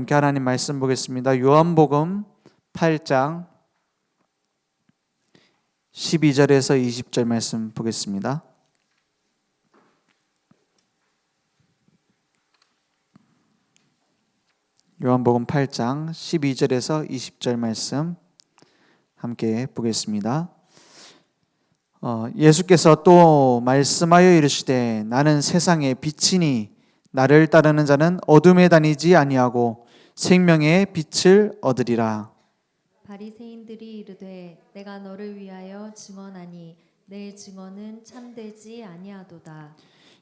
함께 하나님 말씀 보겠습니다. 요한복음 8장 12절에서 20절 말씀 보겠습니다. 요한복음 8장 12절에서 20절 말씀 함께 보겠습니다. 예수께서 또 말씀하여 이르시되 나는 세상의 빛이니 나를 따르는 자는 어둠에 다니지 아니하고 생명의 빛을 얻으리라. 바리새인들이 이르되 내가 너를 위하여 증언하니 내 증언은 참되지 아니하도다.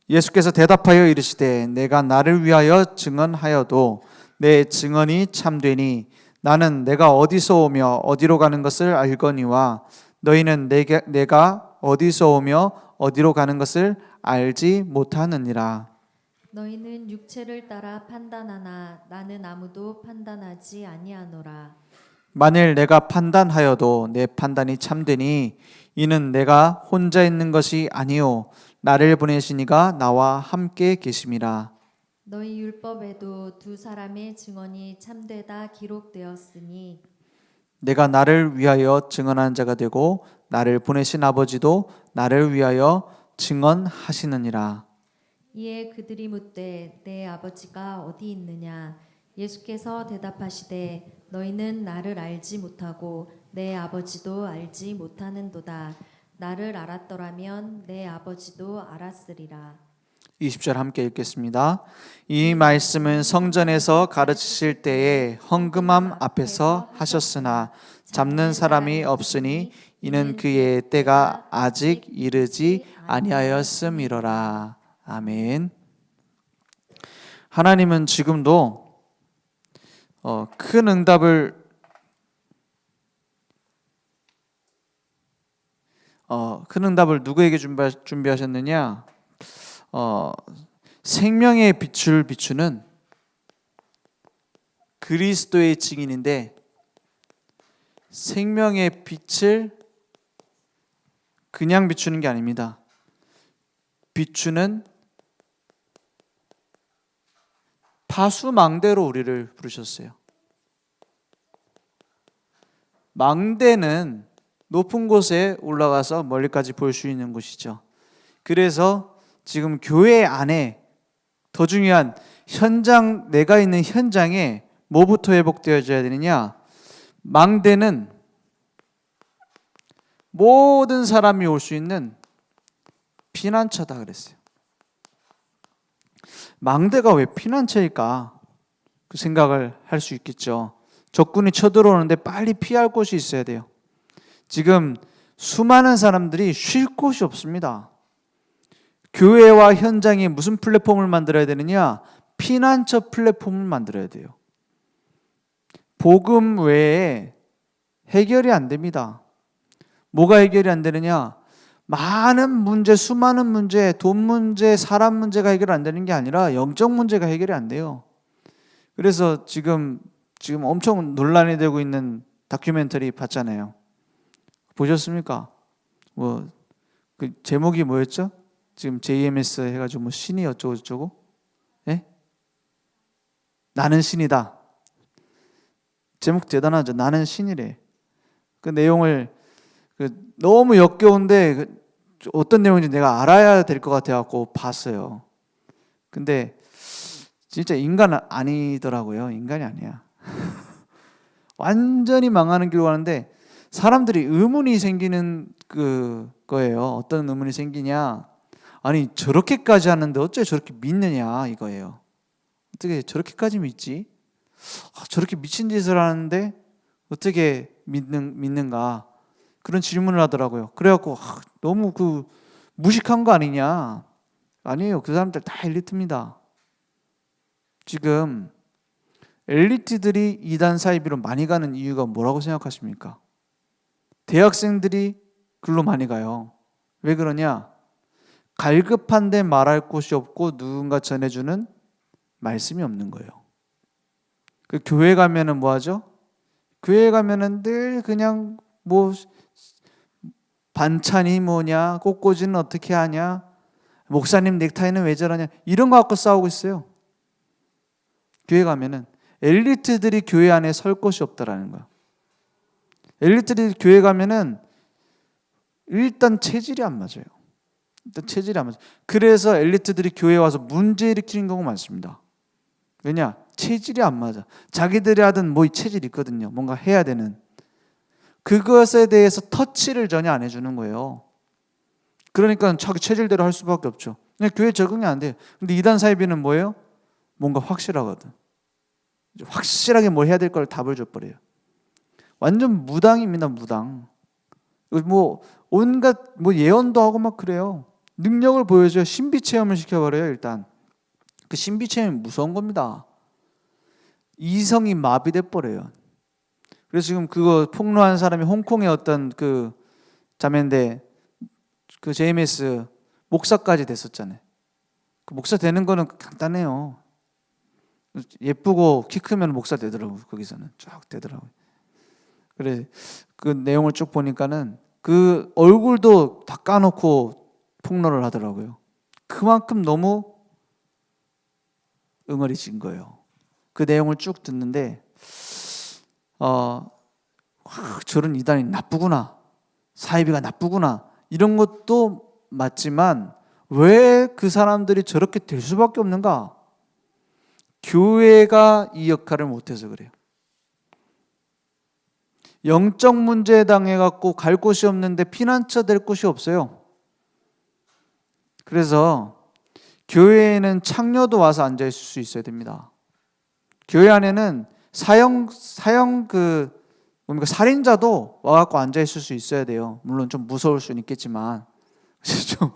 예수께서 대답하여 이르시되 내가 나를 위하여 증언하여도 내 증언이 참되니 나는 내가 어디서 오며 어디로 가는 것을 알거니와 너희는 내가 어디서 오며 어디로 가는 것을 알지 못하느니라. 너희는 육체를 따라 판단하나 나는 아무도 판단하지 아니하노라. 만일 내가 판단하여도 내 판단이 참되니 이는 내가 혼자 있는 것이 아니요 나를 보내신 이가 나와 함께 계심이라. 너희 율법에도 두 사람의 증언이 참되다 기록되었으니 내가 나를 위하여 증언한 자가 되고 나를 보내신 아버지도 나를 위하여 증언하시느니라. 이에 그들이 묻되 내 아버지가 어디 있느냐. 예수께서 대답하시되 너희는 나를 알지 못하고 내 아버지도 알지 못하는도다. 나를 알았더라면 내 아버지도 알았으리라. 20절 함께 읽겠습니다. 이 말씀은 성전에서 가르치실 때에 헌금함 앞에서 하셨으나 잡는 사람이 없으니 이는 그의 때가 아직 이르지 아니하였음이로라. 아멘. 하나님은 지금도 큰 응답을 누구에게 준비하셨느냐? 생명의 빛을 비추는 그리스도의 증인인데 생명의 빛을 그냥 비추는 게 아닙니다. 비추는 파수망대로 우리를 부르셨어요. 망대는 높은 곳에 올라가서 멀리까지 볼 수 있는 곳이죠. 그래서 지금 교회 안에 더 중요한 현장, 내가 있는 현장에 뭐부터 회복되어져야 되느냐? 망대는 모든 사람이 올 수 있는 피난처다 그랬어요. 망대가 왜 피난처일까? 그 생각을 할 수 있겠죠. 적군이 쳐들어오는데 빨리 피할 곳이 있어야 돼요. 지금 수많은 사람들이 쉴 곳이 없습니다. 교회와 현장에 무슨 플랫폼을 만들어야 되느냐? 피난처 플랫폼을 만들어야 돼요. 복음 외에 해결이 안 됩니다. 뭐가 해결이 안 되느냐? 많은 문제, 수많은 문제, 돈 문제, 사람 문제가 해결 안 되는 게 아니라 영적 문제가 해결이 안 돼요. 그래서 지금 엄청 논란이 되고 있는 다큐멘터리 봤잖아요. 보셨습니까? 그 제목이 뭐였죠? 지금 JMS 해가지고 신이 어쩌고 저쩌고? 예? 나는 신이다. 제목 대단하죠. 나는 신이래. 그 내용을 너무 역겨운데 어떤 내용인지 내가 알아야 될 것 같아갖고 봤어요. 근데 진짜 인간 아니더라고요. 인간이 아니야. 완전히 망하는 길로 가는데 사람들이 의문이 생기는 거예요. 어떤 의문이 생기냐? 아니 저렇게까지 하는데 어째 저렇게 믿느냐 이거예요. 어떻게 저렇게까지 믿지? 저렇게 미친 짓을 하는데 어떻게 믿는가? 그런 질문을 하더라고요. 그래갖고 너무 무식한 거 아니냐? 아니에요. 그 사람들 다 엘리트입니다. 지금 엘리트들이 이단 사이비로 많이 가는 이유가 뭐라고 생각하십니까? 대학생들이 글로 많이 가요. 왜 그러냐? 갈급한데 말할 곳이 없고 누군가 전해주는 말씀이 없는 거예요. 그 교회 가면은 뭐 하죠? 교회 가면은 늘 그냥 반찬이 뭐냐, 꽃꽂이는 어떻게 하냐, 목사님 넥타이는 왜 저러냐 이런 거 갖고 싸우고 있어요. 교회 가면은 엘리트들이 교회 안에 설 곳이 없다라는 거야. 엘리트들이 교회 가면은 일단 체질이 안 맞아요. 일단 체질이 안 맞아요. 그래서 엘리트들이 교회에 와서 문제 일으키는 경우가 많습니다. 왜냐? 체질이 안 맞아. 자기들이 하던 뭐 체질이 있거든요. 뭔가 해야 되는. 그것에 대해서 터치를 전혀 안 해주는 거예요. 그러니까 자기 체질대로 할 수밖에 없죠. 그냥 교회 적응이 안 돼요. 근데 이단 사이비는 뭐예요? 뭔가 확실하거든. 확실하게 뭘 해야 될 걸 답을 줘버려요. 완전 무당입니다. 무당. 뭐 온갖 뭐 예언도 하고 막 그래요. 능력을 보여줘요. 신비 체험을 시켜버려요. 일단 그 신비 체험이 무서운 겁니다. 이성이 마비돼 버려요. 그래서 지금 그거 폭로한 사람이 홍콩의 어떤 그 자매인데 그 JMS 목사까지 됐었잖아요. 그 목사 되는 거는 간단해요. 예쁘고 키 크면 목사 되더라고요. 거기서는 쫙 되더라고요. 그래 그 내용을 쭉 보니까는 그 얼굴도 다 까놓고 폭로를 하더라고요. 그만큼 너무 응어리진 거예요. 그 내용을 쭉 듣는데 저런 이단이 나쁘구나, 사이비가 나쁘구나 이런 것도 맞지만 왜 그 사람들이 저렇게 될 수밖에 없는가? 교회가 이 역할을 못해서 그래요. 영적 문제에 당해갖고 갈 곳이 없는데 피난처 될 곳이 없어요. 그래서 교회에는 창녀도 와서 앉아 있을 수 있어야 됩니다. 교회 안에는 사형 뭡니까 살인자도 와갖고 앉아 있을 수 있어야 돼요. 물론 좀 무서울 수는 있겠지만 좀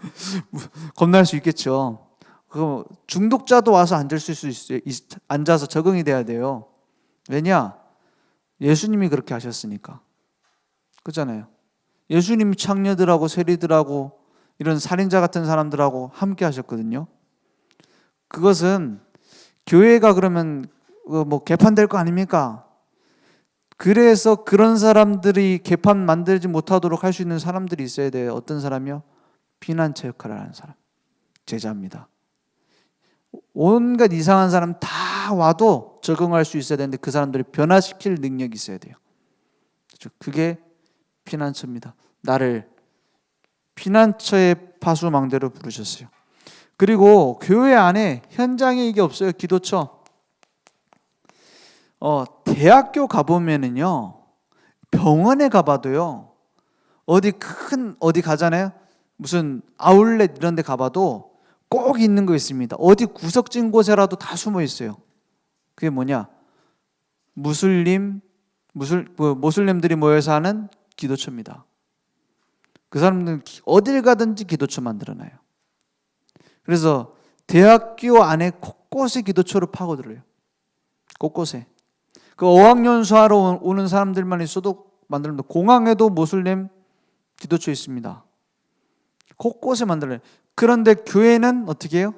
겁날 수 있겠죠. 그 중독자도 와서 앉을 수 있어요. 앉아서 적응이 돼야 돼요. 왜냐? 예수님이 그렇게 하셨으니까. 그렇잖아요. 예수님이 창녀들하고 세리들하고 이런 살인자 같은 사람들하고 함께 하셨거든요. 그것은 교회가 그러면 뭐 개판될 거 아닙니까? 그래서 그런 사람들이 개판 만들지 못하도록 할 수 있는 사람들이 있어야 돼요. 어떤 사람이요? 피난처 역할을 하는 사람. 제자입니다. 온갖 이상한 사람 다 와도 적응할 수 있어야 되는데 그 사람들을 변화시킬 능력이 있어야 돼요. 그게 피난처입니다. 나를 피난처의 파수망대로 부르셨어요. 그리고 교회 안에 현장에 이게 없어요. 기도처. 대학교 가보면은요, 병원에 가봐도요, 어디 가잖아요. 무슨 아울렛 이런 데 가봐도 꼭 있는 거 있습니다. 어디 구석진 곳에라도 다 숨어 있어요. 그게 뭐냐? 모슬림들이 모여서 하는 기도처입니다. 그 사람들은 어딜 가든지 기도처 만들어놔요. 그래서 대학교 안에 곳곳에 기도처를 파고들어요. 곳곳에. 그 어학연수하러 오는 사람들만 있어도 만들어요. 공항에도 모슬림 기도처 있습니다. 곳곳에 만들어요. 그런데 교회는 어떻게 해요?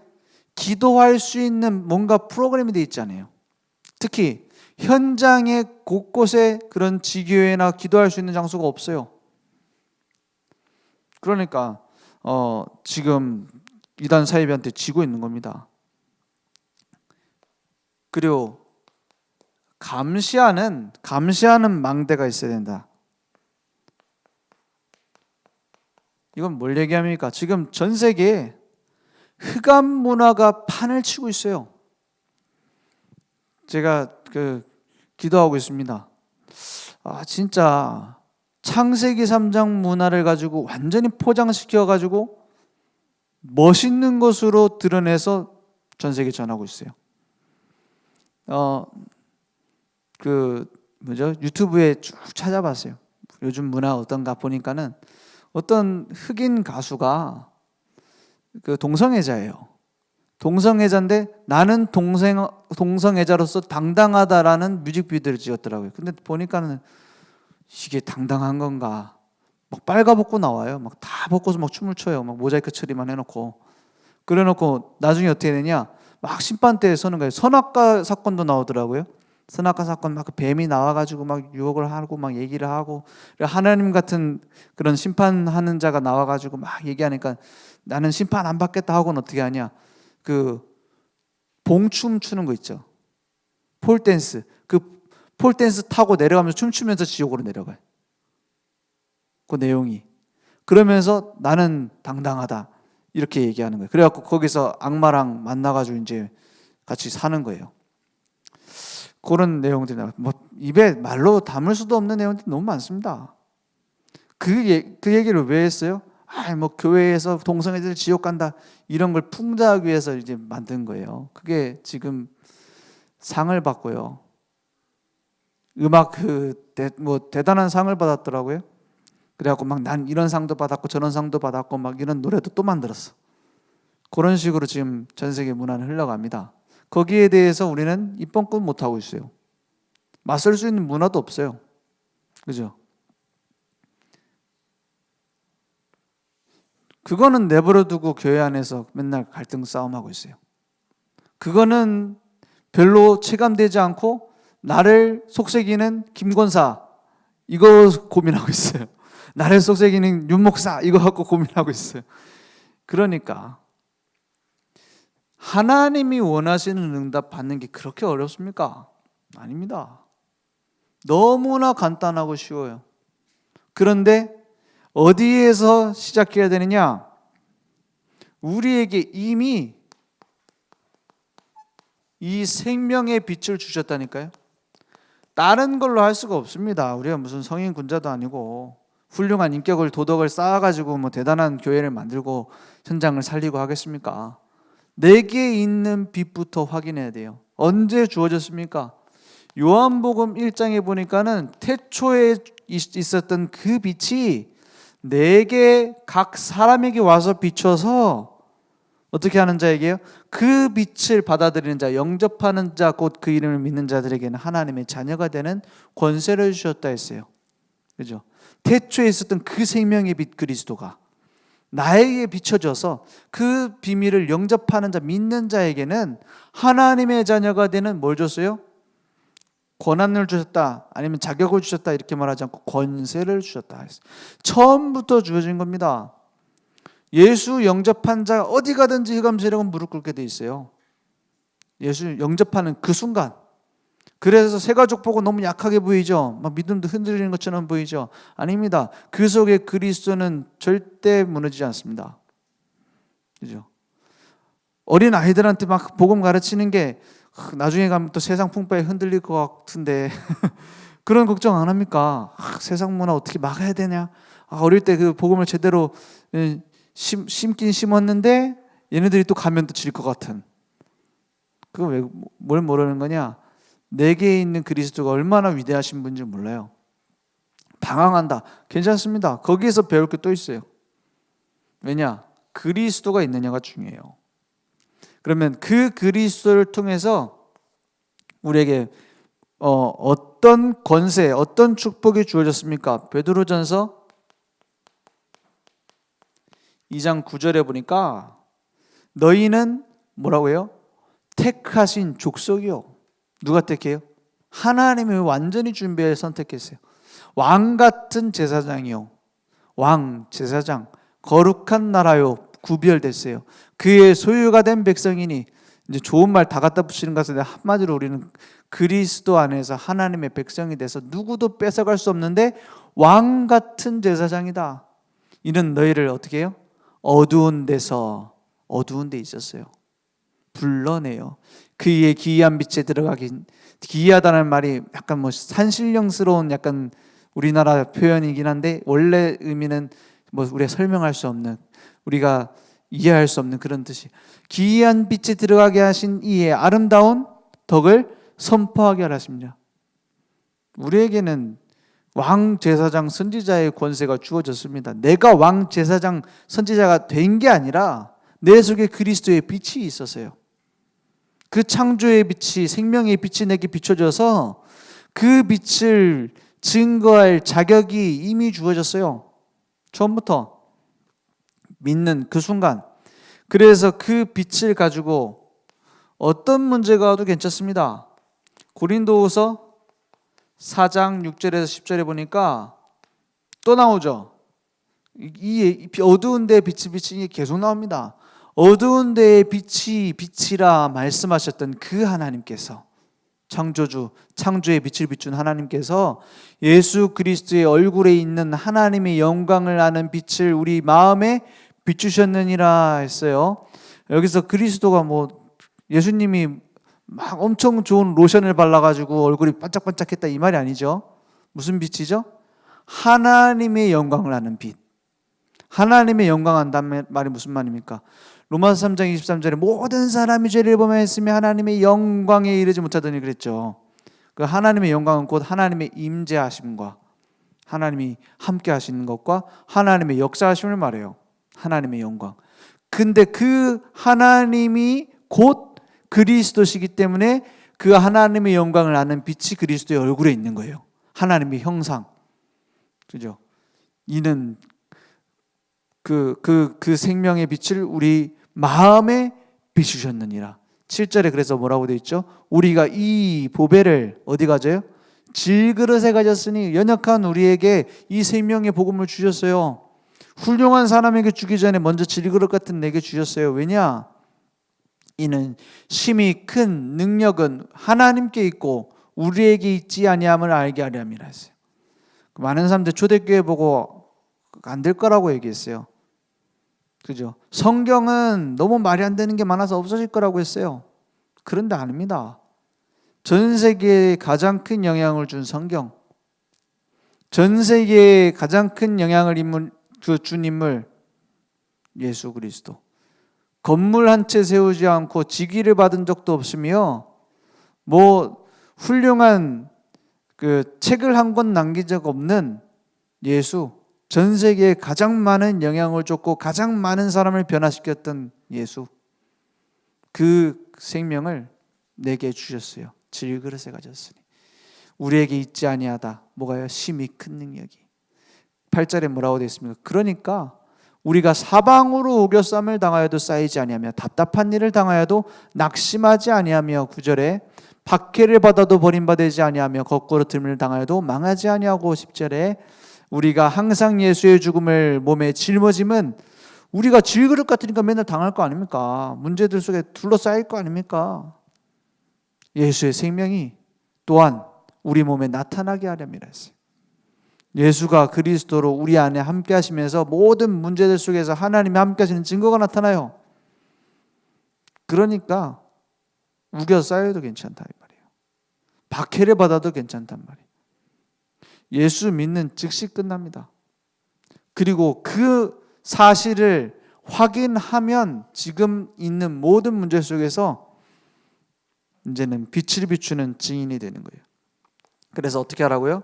기도할 수 있는 뭔가 프로그램이 돼 있잖아요. 특히 현장에 곳곳에 그런 지교회나 기도할 수 있는 장소가 없어요. 그러니까 지금 이단 사이비한테 지고 있는 겁니다. 그리고 감시하는 망대가 있어야 된다. 이건 뭘 얘기합니까? 지금 전 세계에 흑암 문화가 판을 치고 있어요. 제가 기도하고 있습니다. 진짜 창세기 3장 문화를 가지고 완전히 포장시켜 가지고 멋있는 것으로 드러내서 전 세계에 전하고 있어요. 유튜브에 쭉 찾아봤어요. 요즘 문화 어떤가 보니까는 어떤 흑인 가수가 동성애자예요. 동성애자인데 나는 동성애자로서 당당하다라는 뮤직비디오를 찍었더라고요. 근데 보니까는 이게 당당한 건가? 막 빨가벗고 나와요. 막 다 벗고서 막 춤을 춰요. 막 모자이크 처리만 해놓고. 그래놓고 나중에 어떻게 되냐? 막 심판대에 서는 거예요. 선악과 사건도 나오더라고요. 선악과 사건 막 그 뱀이 나와가지고 막 유혹을 하고 막 얘기를 하고 하나님 같은 그런 심판하는 자가 나와가지고 막 얘기하니까 나는 심판 안 받겠다 하고는 어떻게 하냐? 봉춤 추는 거 있죠. 폴댄스. 그 폴댄스 타고 내려가면서 춤추면서 지옥으로 내려가요. 그 내용이. 그러면서 나는 당당하다 이렇게 얘기하는 거예요. 그래갖고 거기서 악마랑 만나가지고 이제 같이 사는 거예요. 그런 내용들이 뭐 입에 말로 담을 수도 없는 내용들이 너무 많습니다. 그 얘기를 왜 했어요? 뭐 교회에서 동성애들 지옥 간다 이런 걸 풍자하기 위해서 이제 만든 거예요. 그게 지금 상을 받고요. 음악 뭐 대단한 상을 받았더라고요. 그래갖고 막 난 이런 상도 받았고 저런 상도 받았고 막 이런 노래도 또 만들었어. 그런 식으로 지금 전 세계 문화는 흘러갑니다. 거기에 대해서 우리는 입번꾼 못 하고 있어요. 맞설 수 있는 문화도 없어요. 그죠? 그거는 내버려 두고 교회 안에서 맨날 갈등 싸움하고 있어요. 그거는 별로 체감되지 않고 나를 속삭이는 김권사 이거 고민하고 있어요. 나를 속삭이는 윤목사 이거 갖고 고민하고 있어요. 그러니까 하나님이 원하시는 응답 받는 게 그렇게 어렵습니까? 아닙니다. 너무나 간단하고 쉬워요. 그런데 어디에서 시작해야 되느냐? 우리에게 이미 이 생명의 빛을 주셨다니까요. 다른 걸로 할 수가 없습니다. 우리가 무슨 성인 군자도 아니고 훌륭한 인격을 도덕을 쌓아가지고 뭐 대단한 교회를 만들고 현장을 살리고 하겠습니까? 내게 있는 빛부터 확인해야 돼요. 언제 주어졌습니까? 요한복음 1장에 보니까는 태초에 있었던 그 빛이 내게 각 사람에게 와서 비춰서 어떻게 하는 자에게요? 그 빛을 받아들이는 자, 영접하는 자, 곧 그 이름을 믿는 자들에게는 하나님의 자녀가 되는 권세를 주셨다 했어요. 그죠? 태초에 있었던 그 생명의 빛 그리스도가 나에게 비춰져서 그 비밀을 영접하는 자, 믿는 자에게는 하나님의 자녀가 되는 뭘 줬어요? 권한을 주셨다, 아니면 자격을 주셨다 이렇게 말하지 않고 권세를 주셨다 했어요. 처음부터 주어진 겁니다. 예수 영접한 자가 어디 가든지 흑암세력은 무릎 꿇게 돼 있어요. 예수 영접하는 그 순간. 그래서 새 가족 보고 너무 약하게 보이죠? 막 믿음도 흔들리는 것처럼 보이죠? 아닙니다. 그 속에 그리스도는 절대 무너지지 않습니다. 그죠? 어린 아이들한테 막 복음 가르치는 게 나중에 가면 또 세상 풍파에 흔들릴 것 같은데 그런 걱정 안 합니까? 세상 문화 어떻게 막아야 되냐? 어릴 때 그 복음을 제대로 심긴 심었는데 얘네들이 또 가면 또 질 것 같은. 그거 왜 뭘 모르는 거냐? 내게 있는 그리스도가 얼마나 위대하신 분인지 몰라요. 방황한다. 괜찮습니다. 거기에서 배울 게 또 있어요. 왜냐? 그리스도가 있느냐가 중요해요. 그러면 그 그리스도를 통해서 우리에게 어떤 권세, 어떤 축복이 주어졌습니까? 베드로전서 2장 9절에 보니까 너희는 뭐라고요? 택하신 족속이요. 누가 택해요? 하나님이 완전히 준비해 선택했어요. 왕 같은 제사장이요. 왕, 제사장, 거룩한 나라요. 구별됐어요. 그의 소유가 된 백성이니, 이제 좋은 말 다 갖다 붙이는 것 같은데 한마디로 우리는 그리스도 안에서 하나님의 백성이 돼서 누구도 뺏어갈 수 없는데 왕 같은 제사장이다. 이는 너희를 어떻게 해요? 어두운 데 있었어요. 불러내요. 그의 기이한 빛에 들어가긴, 기이하다는 말이 약간 뭐 산신령스러운 약간 우리나라 표현이긴 한데 원래 의미는 뭐 우리가 설명할 수 없는, 우리가 이해할 수 없는 그런 뜻이, 기이한 빛에 들어가게 하신 이의 아름다운 덕을 선포하게 하십니다. 우리에게는 왕, 제사장, 선지자의 권세가 주어졌습니다. 내가 왕, 제사장, 선지자가 된 게 아니라 내 속에 그리스도의 빛이 있었어요. 그 창조의 빛이, 생명의 빛이 내게 비춰져서 그 빛을 증거할 자격이 이미 주어졌어요. 처음부터 믿는 그 순간. 그래서 그 빛을 가지고 어떤 문제가 와도 괜찮습니다. 고린도후서 4장 6절에서 10절에 보니까 또 나오죠. 이 어두운 데에 빛이 비치는 게 계속 나옵니다. 어두운 데에 빛이 빛이라 말씀하셨던 그 하나님께서 창조주, 창조의 빛을 비춘 하나님께서 예수 그리스도의 얼굴에 있는 하나님의 영광을 아는 빛을 우리 마음에 비추셨느니라 했어요. 여기서 그리스도가 뭐 예수님이 막 엄청 좋은 로션을 발라가지고 얼굴이 반짝반짝했다 이 말이 아니죠. 무슨 빛이죠? 하나님의 영광을 아는 빛. 하나님의 영광 안다는 말이 무슨 말입니까? 로마서 3장 23절에 모든 사람이 죄를 범하였으며 하나님의 영광에 이르지 못하더니 그랬죠. 그 하나님의 영광은 곧 하나님의 임재하심과 하나님이 함께 하시는 것과 하나님의 역사하심을 말해요. 하나님의 영광. 근데 그 하나님이 곧 그리스도시기 때문에 그 하나님의 영광을 아는 빛이 그리스도의 얼굴에 있는 거예요. 하나님의 형상. 그죠? 이는 그 생명의 빛을 우리 마음에 비추셨느니라. 7절에 그래서 뭐라고 되어 있죠? 우리가 이 보배를 어디 가져요? 질그릇에 가졌으니 연약한 우리에게 이 생명의 복음을 주셨어요. 훌륭한 사람에게 주기 전에 먼저 질그릇 같은 내게 주셨어요. 왜냐? 이는 심히 큰 능력은 하나님께 있고 우리에게 있지 아니함을 알게 하려 함이라 했어요. 많은 사람들 초대교회 보고 안 될 거라고 얘기했어요. 그죠? 성경은 너무 말이 안 되는 게 많아서 없어질 거라고 했어요. 그런데 아닙니다. 전 세계에 가장 큰 영향을 준 성경, 전 세계에 가장 큰 영향을 준 인물 예수 그리스도. 건물 한 채 세우지 않고 직위를 받은 적도 없으며 뭐 훌륭한 그 책을 한 권 남긴 적 없는 예수, 전 세계에 가장 많은 영향을 줬고 가장 많은 사람을 변화시켰던 예수, 그 생명을 내게 주셨어요. 질그릇에 가졌으니 우리에게 있지 아니하다. 뭐가요? 심히 큰 능력이. 8절에 뭐라고 되어 있습니까? 그러니까 우리가 사방으로 오겨쌈을 당하여도 쌓이지 아니하며 답답한 일을 당하여도 낙심하지 아니하며 9절에 박해를 받아도 버림받지 아니하며 거꾸로 틈을 당하여도 망하지 아니하고 10절에 우리가 항상 예수의 죽음을 몸에 짊어짐은 우리가 질그릇 같으니까 맨날 당할 거 아닙니까? 문제들 속에 둘러싸일 거 아닙니까? 예수의 생명이 또한 우리 몸에 나타나게 하렵니다 했어요. 예수가 그리스도로 우리 안에 함께 하시면서 모든 문제들 속에서 하나님이 함께 하시는 증거가 나타나요. 그러니까 우겨 쌓여도 괜찮다 이 말이에요. 박해를 받아도 괜찮단 말이에요. 예수 믿는 즉시 끝납니다. 그리고 그 사실을 확인하면 지금 있는 모든 문제 속에서 이제는 빛을 비추는 증인이 되는 거예요. 그래서 어떻게 하라고요?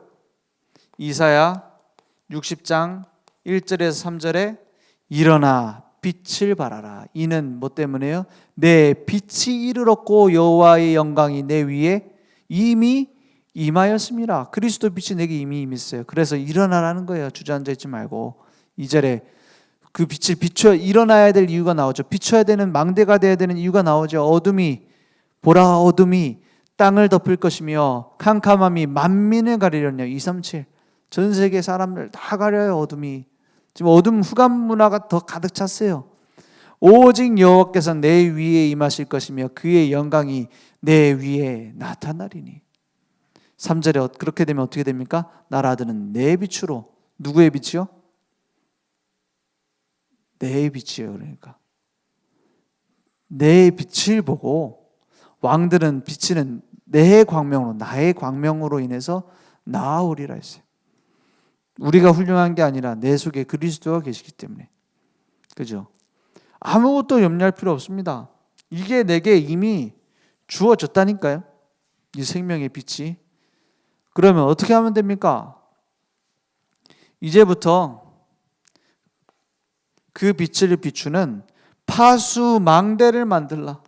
이사야 60장 1절에서 3절에 일어나 빛을 발하라. 이는 뭐 때문에요? 내 빛이 이르렀고 여호와의 영광이 내 위에 이미 임하였습니다. 그리스도 빛이 내게 이미 임했어요. 그래서 일어나라는 거예요. 주저앉아 있지 말고. 2절에 그 빛을 비춰 일어나야 될 이유가 나오죠. 비춰야 되는 망대가 되어야 되는 이유가 나오죠. 어둠이 보라 어둠이 땅을 덮을 것이며 캄캄함이 만민을 가리려냐. 237 전 세계 사람들 다 가려요. 어둠이. 지금 어둠 후감 문화가 더 가득 찼어요. 오직 여호와께서 내 위에 임하실 것이며 그의 영광이 내 위에 나타나리니. 3절에 그렇게 되면 어떻게 됩니까? 나라들은 내 빛으로. 누구의 빛이요? 내 빛이에요. 그러니까 내 빛을 보고 왕들은 비치는 내 광명으로, 나의 광명으로 인해서 나아오리라 했어요. 우리가 훌륭한 게 아니라 내 속에 그리스도가 계시기 때문에. 그죠? 아무것도 염려할 필요 없습니다. 이게 내게 이미 주어졌다니까요. 이 생명의 빛이. 그러면 어떻게 하면 됩니까? 이제부터 그 빛을 비추는 파수망대를 만들라.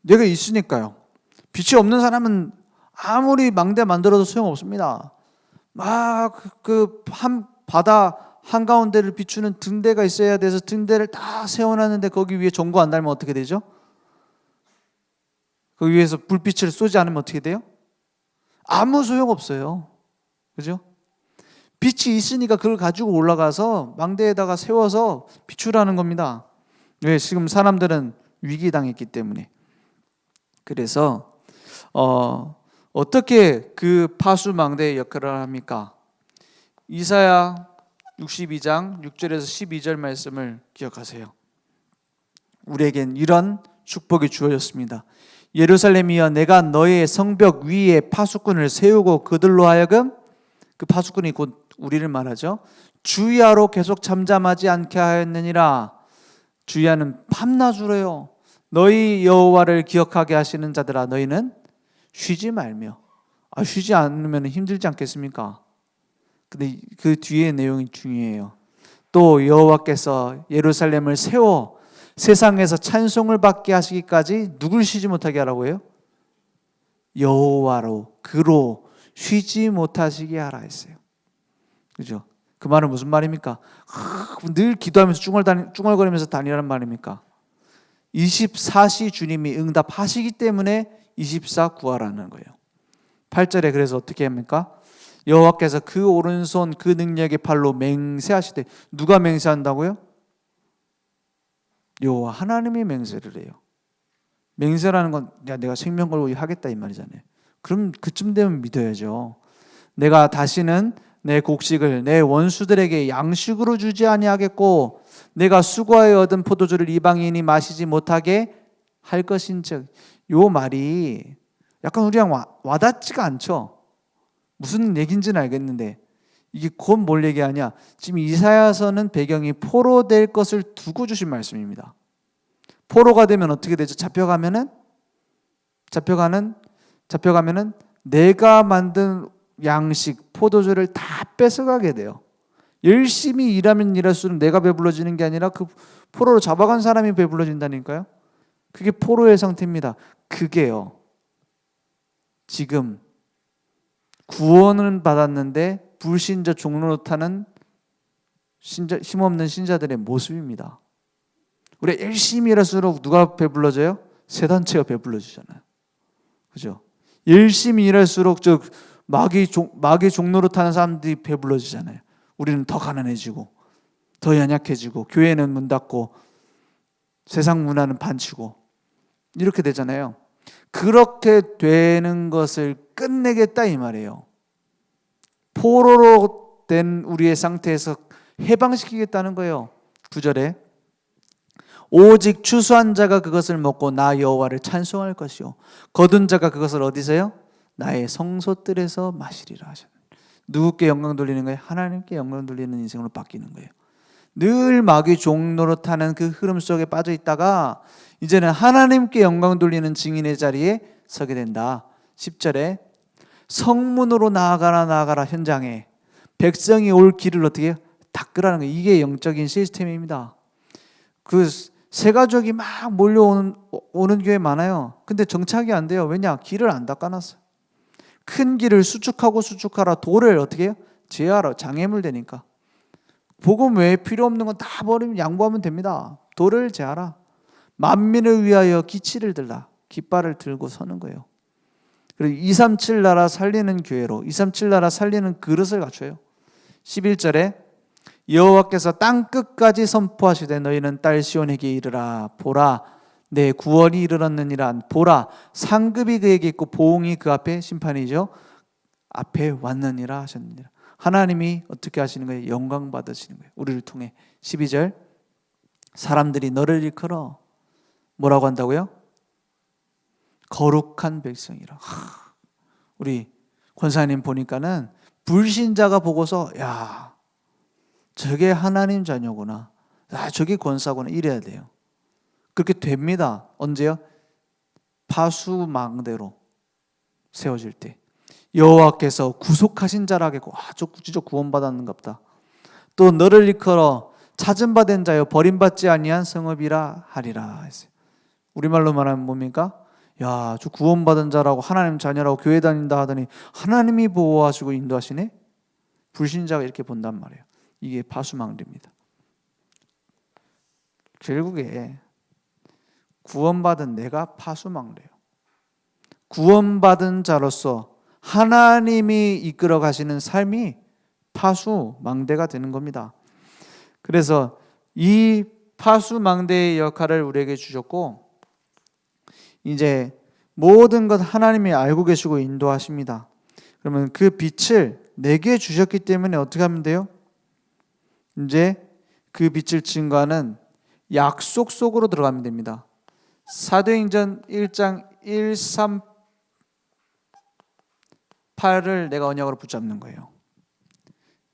내가 있으니까요. 빛이 없는 사람은 아무리 망대 만들어도 소용없습니다. 막 그 한 바다 한가운데를 비추는 등대가 있어야 돼서 등대를 다 세워놨는데 거기 위에 전구 안 달면 어떻게 되죠? 거기 위에서 불빛을 쏘지 않으면 어떻게 돼요? 아무 소용없어요. 그죠? 빛이 있으니까 그걸 가지고 올라가서 망대에다가 세워서 비추라는 겁니다. 왜 지금 사람들은 위기당했기 때문에. 그래서 어떻게 그 파수망대의 역할을 합니까? 이사야 62장 6절에서 12절 말씀을 기억하세요. 우리에겐 이런 축복이 주어졌습니다. 예루살렘이여, 내가 너의 성벽 위에 파수꾼을 세우고 그들로 하여금, 그 파수꾼이 곧 우리를 말하죠, 주야로 계속 잠잠하지 않게 하였느니라. 주야는 밤낮으로요 너희 여호와를 기억하게 하시는 자들아, 너희는 쉬지 말며. 쉬지 않으면 힘들지 않겠습니까? 근데 그 뒤에 내용이 중요해요. 또 여호와께서 예루살렘을 세워 세상에서 찬송을 받게 하시기까지 누굴 쉬지 못하게 하라고요? 여호와로, 그로 쉬지 못하시게 하라 했어요. 그죠? 그 말은 무슨 말입니까? 늘 기도하면서 쭝얼거리면서 다니라는 말입니까? 24시 주님이 응답하시기 때문에 24 구하라는 거예요. 8절에 그래서 어떻게 합니까? 여호와께서 그 오른손 그 능력의 팔로 맹세하시되, 누가 맹세한다고요? 여호와 하나님이 맹세를 해요. 맹세라는 건 내가 생명 걸고 하겠다 이 말이잖아요. 그럼 그쯤 되면 믿어야죠. 내가 다시는 내 곡식을 내 원수들에게 양식으로 주지 아니하겠고, 내가 수고하여 얻은 포도주를 이방인이 마시지 못하게 할 것인즉. 요 말이 약간 우리랑 와닿지가 않죠. 무슨 얘기인지는 알겠는데 이게 곧 뭘 얘기하냐? 지금 이사야서는 배경이 포로될 것을 두고 주신 말씀입니다. 포로가 되면 어떻게 되죠? 잡혀가면은 내가 만든 양식, 포도주를 다 뺏어가게 돼요. 열심히 일하면 일할수록 내가 배불러지는 게 아니라 그 포로로 잡아간 사람이 배불러진다니까요. 그게 포로의 상태입니다. 그게요, 지금 구원은 받았는데 불신자 종로노타는 힘없는 신자들의 모습입니다. 우리가 열심히 일할수록 누가 배불러져요? 새 단체가 배불러지잖아요. 그죠? 열심히 일할수록 마귀 종노릇하는 사람들이 배불러지잖아요. 우리는 더 가난해지고 더 연약해지고 교회는 문 닫고 세상 문화는 반치고 이렇게 되잖아요. 그렇게 되는 것을 끝내겠다 이 말이에요. 포로로 된 우리의 상태에서 해방시키겠다는 거예요. 9절에 오직 추수한 자가 그것을 먹고 나 여호와를 찬송할 것이요 거둔 자가 그것을 어디서요? 나의 성소뜰에서 마시리라 하셨습니다. 누구께 영광 돌리는 거예요? 하나님께 영광 돌리는 인생으로 바뀌는 거예요. 늘 마귀 종노릇하는 그 흐름 속에 빠져 있다가 이제는 하나님께 영광 돌리는 증인의 자리에 서게 된다. 10절에 성문으로 나아가라 현장에 백성이 올 길을 어떻게 해요? 닦으라는 거예요. 이게 영적인 시스템입니다. 그 새 가족이 막 몰려오는 교회 많아요. 근데 정착이 안 돼요. 왜냐? 길을 안 닦아놨어요. 큰 길을 수축하라. 돌을 어떻게 해요? 제하라. 장애물 되니까. 복음 외에 필요 없는 건 다 버리면 양보하면 됩니다. 돌을 제하라. 만민을 위하여 기치를 들라. 깃발을 들고 서는 거예요. 그리고 237 나라 살리는 교회로 237 나라 살리는 그릇을 갖춰요. 11절에 여호와께서 땅 끝까지 선포하시되 너희는 딸 시온에게 이르라. 보라 내 구원이 이르렀느니라. 보라 상급이 그에게 있고 보응이 그 앞에, 심판이죠, 앞에 왔느니라 하셨느니라. 하나님이 어떻게 하시는 거예요? 영광 받으시는 거예요. 우리를 통해. 12절 사람들이 너를 일컬어 뭐라고 한다고요? 거룩한 백성이라. 우리 권사님 보니까는 불신자가 보고서 야 저게 하나님 자녀구나, 저게 권사구나 이래야 돼요. 그렇게 됩니다. 언제요? 파수망대로 세워질 때 여호와께서 구속하신 자라겠고 저 진짜 구원받았는갑다. 또 너를 일컬어 찾은 바 된 자여 버림받지 아니한 성읍이라 하리라 했어요. 우리말로 말하면 뭡니까? 야, 저 구원받은 자라고 하나님 자녀라고 교회 다닌다 하더니 하나님이 보호하시고 인도하시네? 불신자가 이렇게 본단 말이에요. 이게 파수망대입니다. 결국에 구원받은 내가 파수망대예요. 구원받은 자로서 하나님이 이끌어 가시는 삶이 파수망대가 되는 겁니다. 그래서 이 파수망대의 역할을 우리에게 주셨고 이제 모든 것 하나님이 알고 계시고 인도하십니다. 그러면 그 빛을 내게 주셨기 때문에 어떻게 하면 돼요? 이제 그 빛을 증거하는 약속 속으로 들어가면 됩니다. 사도행전 1장 1, 3, 8을 내가 언약으로 붙잡는 거예요.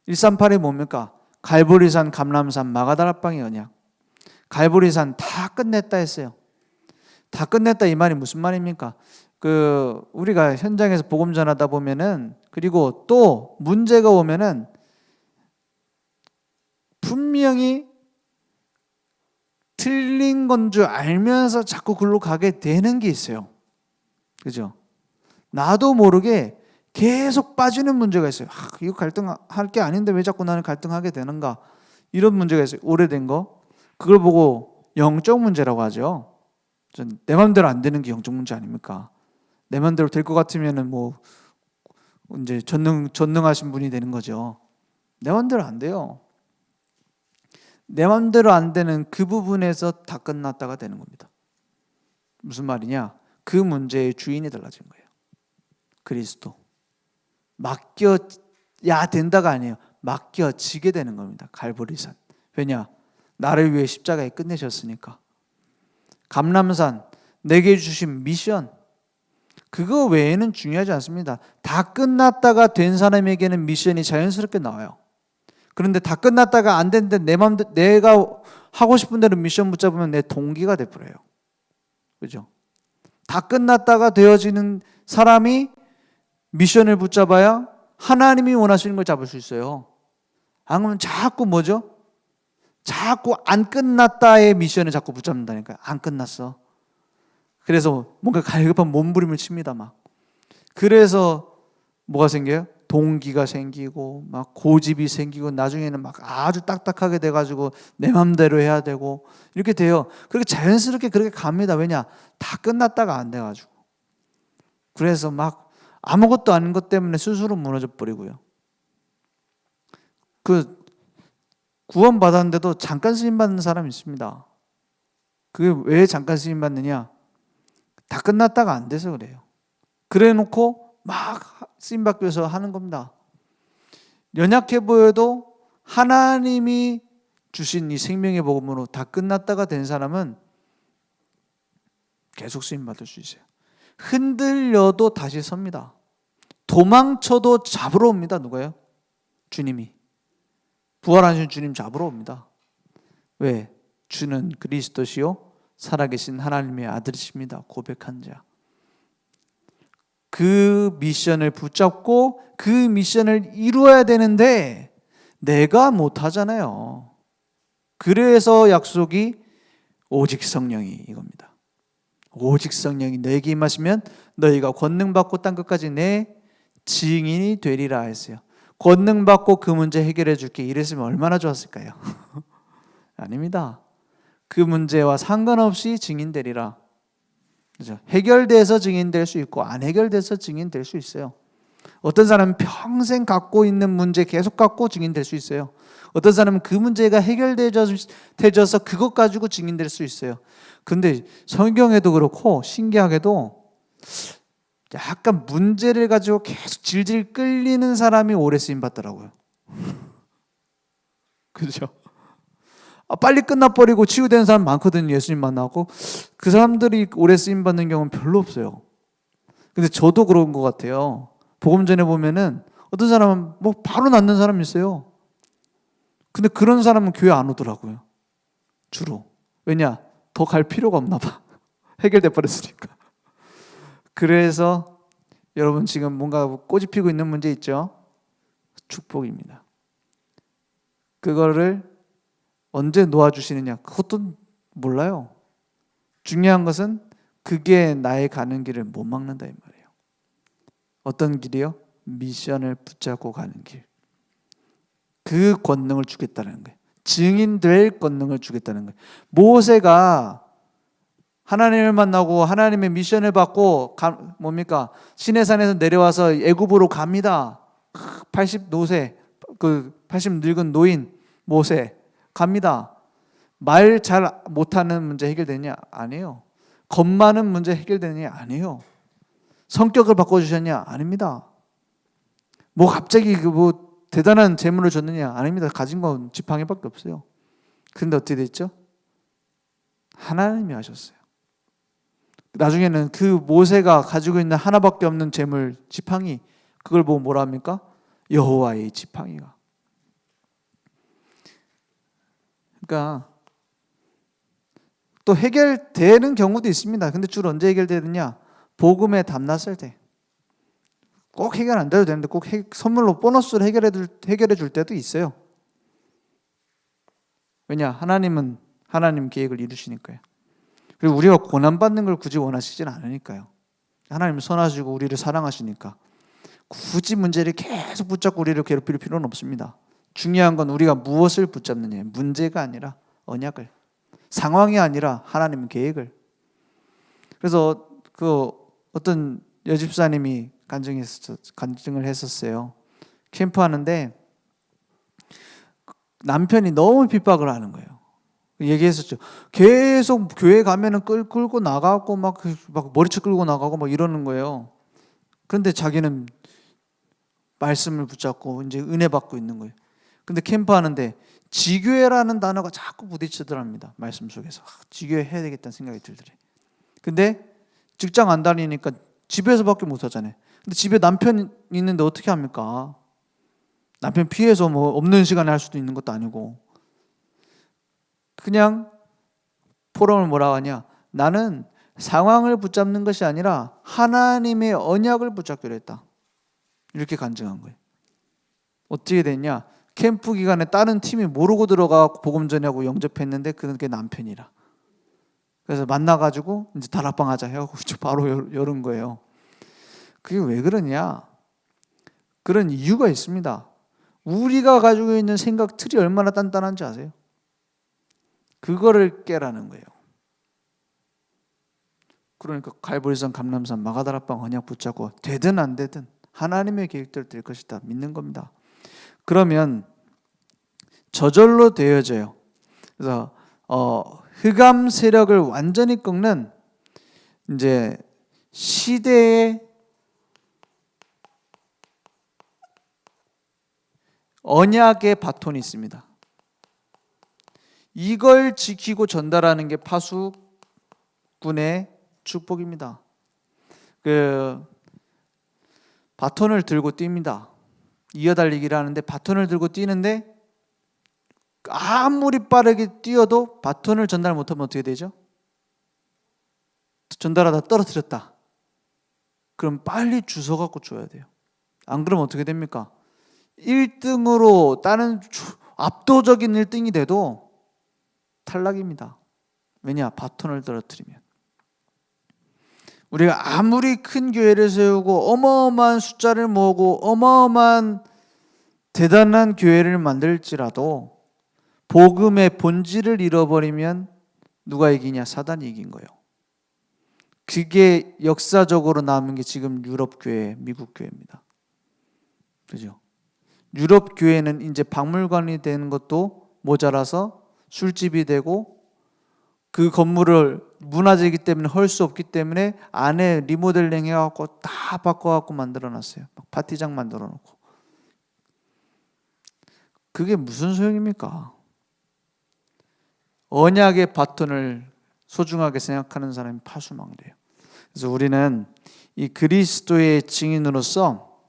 138이 뭡니까? 갈보리산, 감람산, 마가다락방의 언약. 갈보리산 다 끝냈다 했어요. 다 끝냈다 이 말이 무슨 말입니까? 우리가 현장에서 복음 전하다 보면은, 그리고 또 문제가 오면은 분명히 틀린 건 줄 알면서 자꾸 글로 가게 되는 게 있어요. 그죠? 나도 모르게 계속 빠지는 문제가 있어요. 이거 갈등할 게 아닌데 왜 자꾸 나는 갈등하게 되는가? 이런 문제가 있어요. 오래된 거. 그걸 보고 영적 문제라고 하죠. 내 마음대로 안 되는 게 영적 문제 아닙니까? 내 마음대로 될 것 같으면은 뭐 이제 전능하신 분이 되는 거죠. 내 마음대로 안 돼요. 내 마음대로 안 되는 그 부분에서 다 끝났다가 되는 겁니다. 무슨 말이냐? 그 문제의 주인이 달라진 거예요. 그리스도. 맡겨야 된다가 아니에요. 맡겨지게 되는 겁니다. 갈보리산. 왜냐? 나를 위해 십자가에 끝내셨으니까. 감람산, 내게 주신 미션, 그거 외에는 중요하지 않습니다. 다 끝났다가 된 사람에게는 미션이 자연스럽게 나와요. 그런데 다 끝났다가 안 됐는데 내가 하고 싶은 대로 미션 붙잡으면 내 동기가 돼버려요. 그죠? 다 끝났다가 되어지는 사람이 미션을 붙잡아야 하나님이 원하시는 걸 잡을 수 있어요. 안 그러면 자꾸 뭐죠? 자꾸 안 끝났다의 미션을 자꾸 붙잡는다니까요. 안 끝났어. 그래서 뭔가 갈급한 몸부림을 칩니다. 막. 그래서 뭐가 생겨요? 동기가 생기고 막 고집이 생기고 나중에는 막 아주 딱딱하게 돼가지고 내 맘대로 해야 되고 이렇게 돼요. 그렇게 자연스럽게 그렇게 갑니다. 왜냐? 다 끝났다가 안 돼가지고. 그래서 막 아무것도 아닌 것 때문에 스스로 무너져 버리고요. 구원 받았는데도 잠깐 쓰임 받는 사람이 있습니다. 그게 왜 잠깐 쓰임 받느냐? 다 끝났다가 안 돼서 그래요. 그래 놓고 막 쓰임 받기 위해서 하는 겁니다. 연약해 보여도 하나님이 주신 이 생명의 복음으로 다 끝났다가 된 사람은 계속 쓰임 받을 수 있어요. 흔들려도 다시 섭니다. 도망쳐도 잡으러 옵니다. 누가요? 주님이. 부활하신 주님 잡으러 옵니다. 왜? 주는 그리스도시요 살아계신 하나님의 아들이십니다. 고백한 자. 그 미션을 붙잡고 그 미션을 이루어야 되는데 내가 못하잖아요. 그래서 약속이 오직 성령이 이겁니다. 오직 성령이 너에게 임하시면 너희가 권능받고 땅끝까지 내 증인이 되리라 했어요. 권능받고 그 문제 해결해 줄게 이랬으면 얼마나 좋았을까요? 아닙니다. 그 문제와 상관없이 증인되리라. 그렇죠? 해결돼서 증인될 수 있고 안 해결돼서 증인될 수 있어요. 어떤 사람은 평생 갖고 있는 문제 계속 갖고 증인될 수 있어요. 어떤 사람은 그 문제가 해결되어서 그것 가지고 증인될 수 있어요. 근데 성경에도 그렇고 신기하게도 약간 문제를 가지고 계속 질질 끌리는 사람이 오래 쓰임 받더라고요. 그렇죠? 빨리 끝나버리고 치유되는 사람 많거든요. 예수님 만나고 그 사람들이 오래 쓰임 받는 경우는 별로 없어요. 근데 저도 그런 것 같아요. 복음 전에 보면은 어떤 사람은 뭐 바로 낫는 사람이 있어요. 근데 그런 사람은 교회 안 오더라고요. 주로. 왜냐? 더 갈 필요가 없나 봐. 해결돼 버렸으니까. 그래서 여러분 지금 뭔가 꼬집히고 있는 문제 있죠? 축복입니다. 그거를 언제 놓아주시느냐? 그것도 몰라요. 중요한 것은 그게 나의 가는 길을 못 막는다 이 말이에요. 어떤 길이요? 미션을 붙잡고 가는 길. 그 권능을 주겠다는 거예요. 증인될 권능을 주겠다는 거예요. 모세가 하나님을 만나고 하나님의 미션을 받고 뭡니까? 시내산에서 내려와서 애굽으로 갑니다. 80 늙은 노인 모세 갑니다. 말 잘 못하는 문제 해결되냐? 아니에요. 겁 많은 문제 해결되느냐? 아니에요. 성격을 바꿔주셨냐? 아닙니다. 뭐 갑자기 뭐 대단한 재물을 줬느냐? 아닙니다. 가진 건 지팡이밖에 없어요. 그런데 어떻게 됐죠? 하나님이 하셨어요. 나중에는 그 모세가 가지고 있는 하나밖에 없는 재물, 지팡이, 그걸 보고 뭐라 합니까? 여호와의 지팡이가. 그러니까 또 해결되는 경우도 있습니다. 근데 주로 언제 해결되느냐? 복음에 담났을 때. 꼭 해결 안 돼도 되는데 꼭 선물로 보너스를 해결해 줄 때도 있어요. 왜냐? 하나님은 하나님 계획을 이루시니까요. 그리고 우리가 고난받는 걸 굳이 원하시진 않으니까요. 하나님은 선하시고 우리를 사랑하시니까 굳이 문제를 계속 붙잡고 우리를 괴롭힐 필요는 없습니다. 중요한 건 우리가 무엇을 붙잡느냐. 문제가 아니라 언약을. 상황이 아니라 하나님의 계획을. 그래서 그 어떤 여집사님이 간증을 했었어요. 캠프하는데 남편이 너무 핍박을 하는 거예요. 얘기했었죠. 계속 교회 가면은 끌고 나가고 막 머리채 끌고 나가고 막 이러는 거예요. 그런데 자기는 말씀을 붙잡고 이제 은혜 받고 있는 거예요. 근데 캠프하는데 지교회라는 단어가 자꾸 부딪히더랍니다. 말씀 속에서 지교회 해야 되겠다는 생각이 들더래. 근데 직장 안 다니니까 집에서밖에 못 하잖아요. 근데 집에 남편 있는데 어떻게 합니까? 남편 피해서 뭐 없는 시간에 할 수도 있는 것도 아니고. 그냥 포럼을 뭐라고 하냐? 나는 상황을 붙잡는 것이 아니라 하나님의 언약을 붙잡기로 했다. 이렇게 간증한 거예요. 어떻게 됐냐? 캠프 기간에 다른 팀이 모르고 들어가 복음 전하고 영접했는데 그게 남편이라. 그래서 만나가지고 이제 다락방 하자 해갖고 바로 열은 거예요. 그게 왜 그러냐? 그런 이유가 있습니다. 우리가 가지고 있는 생각 틀이 얼마나 단단한지 아세요? 그거를 깨라는 거예요. 그러니까 갈보리산, 감람산, 마가다락방 언약 붙잡고 되든 안 되든 하나님의 계획대로 될 것이다 믿는 겁니다. 그러면 저절로 되어져요. 그래서 흑암 세력을 완전히 꺾는 이제 시대의 언약의 바톤이 있습니다. 이걸 지키고 전달하는 게 파수꾼의 축복입니다. 그 바톤을 들고 뜁니다. 이어달리기를 하는데 바톤을 들고 뛰는데 아무리 빠르게 뛰어도 바톤을 전달 못하면 어떻게 되죠? 전달하다 떨어뜨렸다. 그럼 빨리 주워 갖고 줘야 돼요. 안 그러면 어떻게 됩니까? 1등으로 다른 압도적인 1등이 돼도 탈락입니다. 왜냐? 바톤을 떨어뜨리면. 우리가 아무리 큰 교회를 세우고 어마어마한 숫자를 모으고 어마어마한 대단한 교회를 만들지라도 복음의 본질을 잃어버리면 누가 이기냐? 사단이 이긴 거예요. 그게 역사적으로 남은 게 지금 유럽 교회, 미국 교회입니다. 그죠? 유럽 교회는 이제 박물관이 되는 것도 모자라서 술집이 되고 그 건물을 문화재이기 때문에 헐 수 없기 때문에 안에 리모델링 해갖고 다 바꿔갖고 만들어놨어요. 막 파티장 만들어놓고. 그게 무슨 소용입니까? 언약의 바톤을 소중하게 생각하는 사람이 파수망대예요. 그래서 우리는 이 그리스도의 증인으로서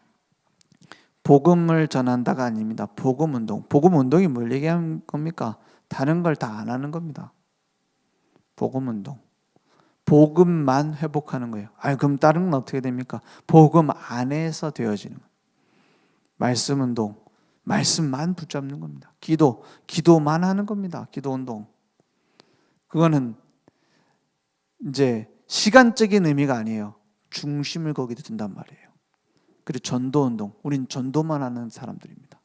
복음을 전한다가 아닙니다. 복음운동. 복음운동이 뭘 얘기하는 겁니까? 다른 걸 다 안 하는 겁니다. 복음운동. 복음만 회복하는 거예요. 그럼 다른 건 어떻게 됩니까? 복음 안에서 되어지는 거예요. 말씀운동. 말씀만 붙잡는 겁니다. 기도만 하는 겁니다. 기도운동. 그거는 이제 시간적인 의미가 아니에요. 중심을 거기에 둔단 말이에요. 그리고 전도운동. 우린 전도만 하는 사람들입니다.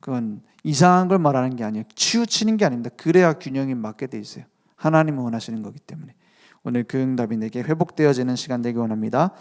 그건 이상한 걸 말하는 게 아니에요. 치우치는 게 아닙니다. 그래야 균형이 맞게 돼 있어요. 하나님이 원하시는 거기 때문에. 오늘 그 응답이 내게 회복되어지는 시간 되기 원합니다.